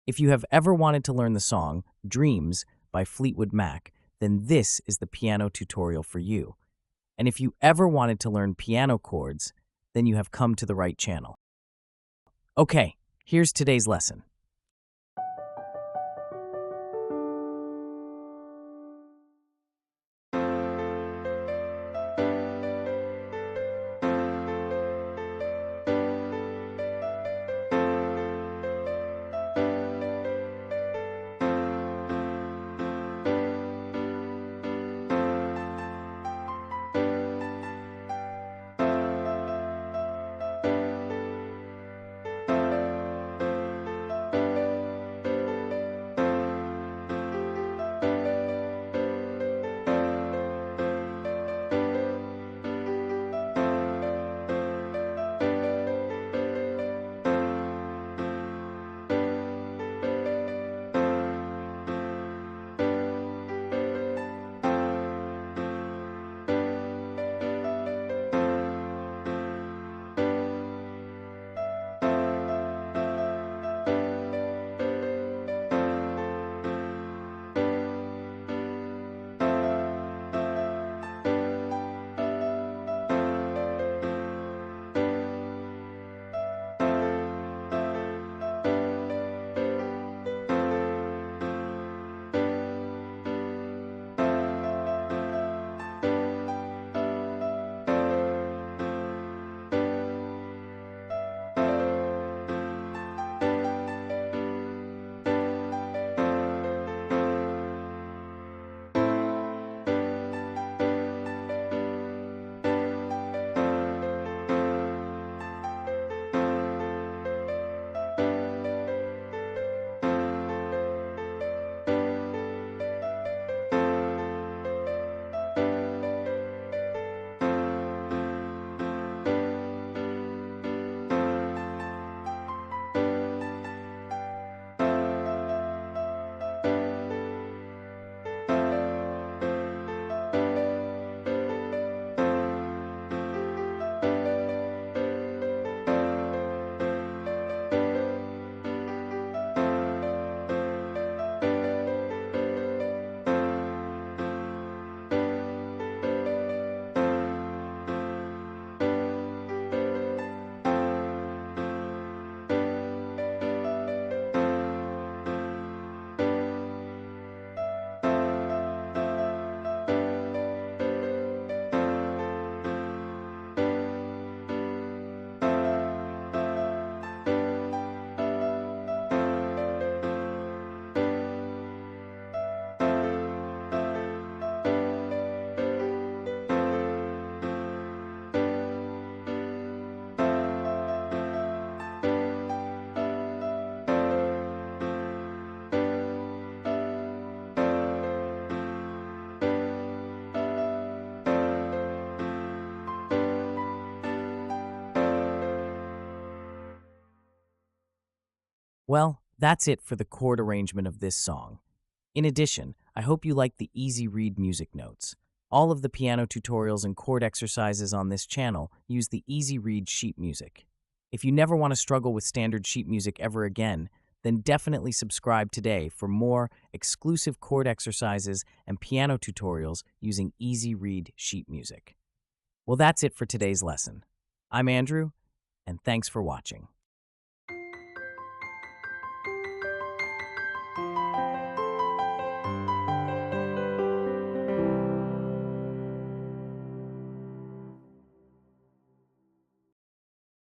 If you have ever wanted to learn the song Dreams by Fleetwood Mac, then this is the piano tutorial for you. And if you ever wanted to learn piano chords, then you have come to the right channel. Okay, here's today's lesson. Well, that's it for the chord arrangement of this song. In addition, I hope you like the easy read music notes. All of the piano tutorials and chord exercises on this channel use the easy read sheet music. If you never want to struggle with standard sheet music ever again, then definitely subscribe today for more exclusive chord exercises and piano tutorials using easy read sheet music. Well, that's it for today's lesson. I'm Andrew, and thanks for watching.